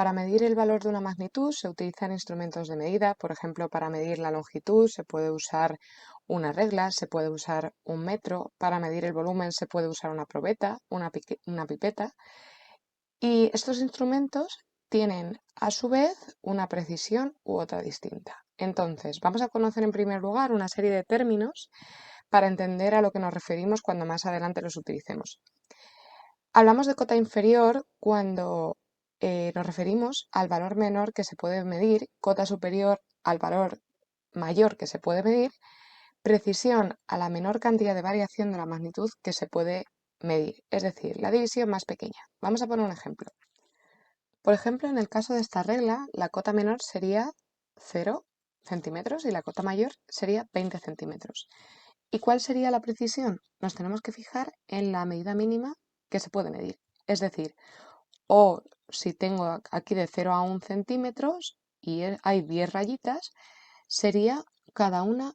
Para medir el valor de una magnitud se utilizan instrumentos de medida. Por ejemplo, para medir la longitud se puede usar una regla, se puede usar un metro. Para medir el volumen se puede usar una probeta, una pipeta. Y estos instrumentos tienen a su vez una precisión u otra distinta. Entonces, vamos a conocer en primer lugar una serie de términos para entender a lo que nos referimos cuando más adelante los utilicemos. Hablamos de cota inferior cuando nos referimos al valor menor que se puede medir, cota superior al valor mayor que se puede medir, precisión a la menor cantidad de variación de la magnitud que se puede medir, es decir, la división más pequeña. Vamos a poner un ejemplo. Por ejemplo, en el caso de esta regla, la cota menor sería 0 centímetros y la cota mayor sería 20 centímetros. ¿Y cuál sería la precisión? Nos tenemos que fijar en la medida mínima que se puede medir. Es decir, o si tengo aquí de 0 a 1 centímetros y hay 10 rayitas, sería cada una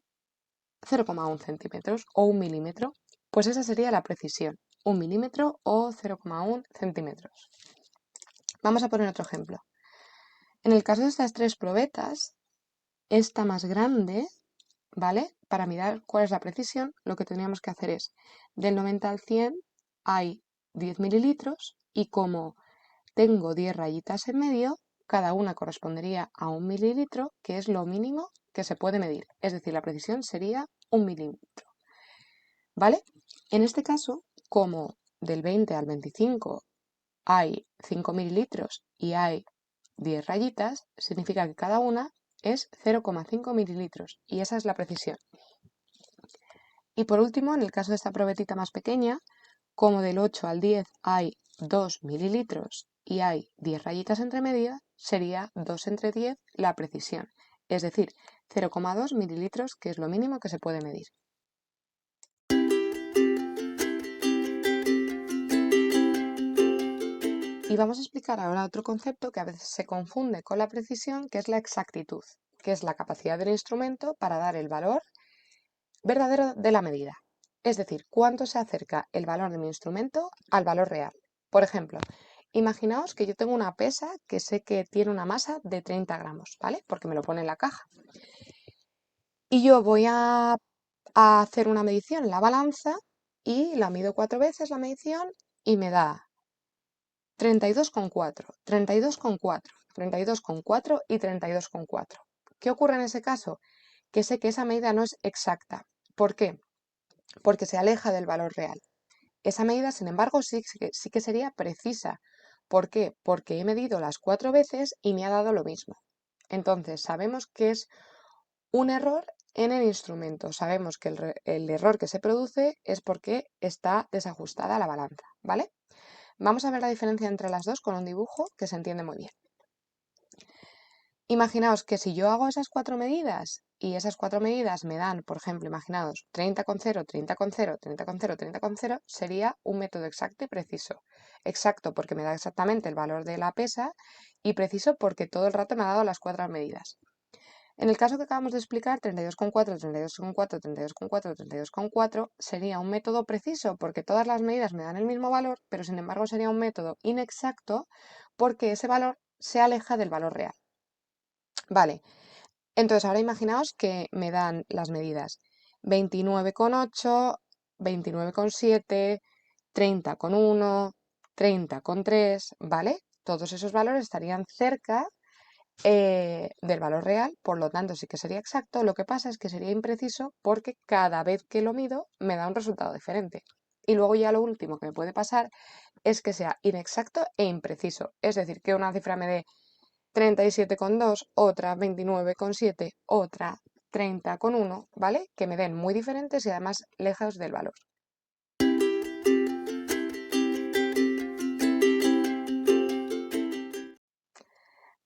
0,1 centímetros o 1 milímetro. Pues esa sería la precisión, 1 milímetro o 0,1 centímetros. Vamos a poner otro ejemplo. En el caso de estas tres probetas, esta más grande, ¿vale? Para mirar cuál es la precisión, lo que tendríamos que hacer es, del 90 al 100 hay 10 mililitros y como tengo 10 rayitas en medio, cada una correspondería a 1 mililitro, que es lo mínimo que se puede medir. Es decir, la precisión sería 1 milímetro, ¿vale? En este caso, como del 20 al 25 hay 5 mililitros y hay 10 rayitas, significa que cada una es 0,5 mililitros y esa es la precisión. Y por último, en el caso de esta probetita más pequeña, como del 8 al 10 hay 2 mililitros y hay 10 rayitas entre medias, sería 2 entre 10 la precisión, es decir, 0,2 mililitros, que es lo mínimo que se puede medir. Y vamos a explicar ahora otro concepto que a veces se confunde con la precisión, que es la exactitud, que es la capacidad del instrumento para dar el valor verdadero de la medida. Es decir, cuánto se acerca el valor de mi instrumento al valor real. Por ejemplo, imaginaos que yo tengo una pesa que sé que tiene una masa de 30 gramos, ¿vale? Porque me lo pone en la caja. Y yo voy a hacer una medición en la balanza y la mido 4 veces la medición y me da 32,4, 32,4, 32,4 y 32,4. ¿Qué ocurre en ese caso? Que sé que esa medida no es exacta. ¿Por qué? Porque se aleja del valor real. Esa medida, sin embargo, sí que sería precisa. ¿Por qué? Porque he medido las 4 veces y me ha dado lo mismo. Entonces, sabemos que es un error en el instrumento. Sabemos que el error que se produce es porque está desajustada la balanza, ¿vale? Vamos a ver la diferencia entre las dos con un dibujo que se entiende muy bien. Imaginaos que si yo hago esas 4 medidas y esas 4 medidas me dan, por ejemplo, imaginaos 30,0, 30,0, 30,0, 30,0, sería un método exacto y preciso. Exacto porque me da exactamente el valor de la pesa y preciso porque todo el rato me ha dado las 4 medidas. En el caso que acabamos de explicar, 32,4, 32,4, 32,4, 32,4, sería un método preciso porque todas las medidas me dan el mismo valor, pero sin embargo sería un método inexacto porque ese valor se aleja del valor real. Vale, entonces ahora imaginaos que me dan las medidas 29,8, 29,7, 30,1, 30,3, ¿vale? Todos esos valores estarían cerca del valor real, por lo tanto sí que sería exacto. Lo que pasa es que sería impreciso porque cada vez que lo mido me da un resultado diferente. Y luego ya lo último que me puede pasar es que sea inexacto e impreciso. Es decir, que una cifra me dé 37,2, otra 29,7, otra 30,1, ¿vale? Que me den muy diferentes y además lejos del valor.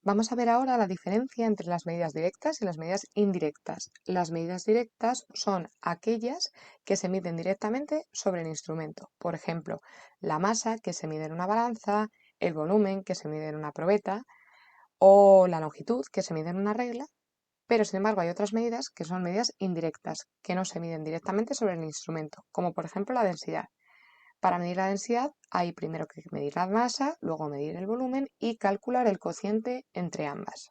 Vamos a ver ahora la diferencia entre las medidas directas y las medidas indirectas. Las medidas directas son aquellas que se miden directamente sobre el instrumento. Por ejemplo, la masa que se mide en una balanza, el volumen que se mide en una probeta o la longitud que se mide en una regla. Pero sin embargo hay otras medidas que son medidas indirectas, que no se miden directamente sobre el instrumento, como por ejemplo la densidad. Para medir la densidad hay primero que medir la masa, luego medir el volumen y calcular el cociente entre ambas.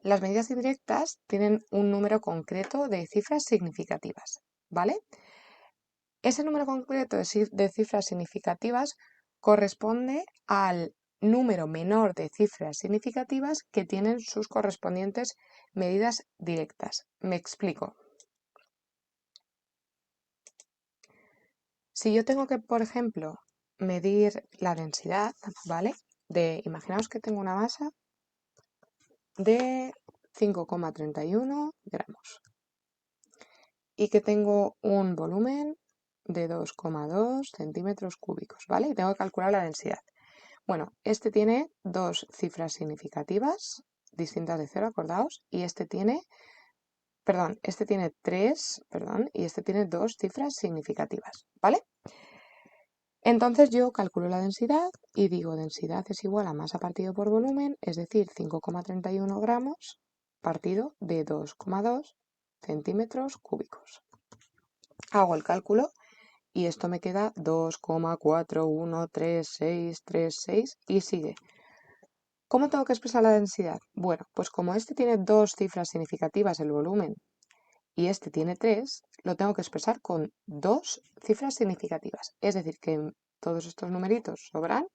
Las medidas indirectas tienen un número concreto de cifras significativas, ¿vale? Ese número concreto de cifras significativas corresponde al número menor de cifras significativas que tienen sus correspondientes medidas directas. Me explico. Si yo tengo que, por ejemplo, medir la densidad, ¿vale? Imaginaos que tengo una masa de 5,31 gramos y que tengo un volumen de 2,2 centímetros cúbicos, ¿vale? Y tengo que calcular la densidad. Bueno, este tiene dos cifras significativas distintas de 0, acordaos, y este tiene tres, y este tiene dos cifras significativas, ¿vale? Entonces yo calculo la densidad y digo densidad es igual a masa partido por volumen, es decir, 5,31 gramos partido de 2,2 centímetros cúbicos. Hago el cálculo y esto me queda 2,4136636 y sigue. ¿Cómo tengo que expresar la densidad? Bueno, pues como este tiene dos cifras significativas, el volumen, y este tiene tres, lo tengo que expresar con dos cifras significativas. Es decir, que todos estos numeritos sobran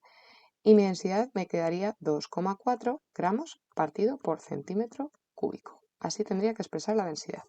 y mi densidad me quedaría 2,4 gramos partido por centímetro cúbico. Así tendría que expresar la densidad.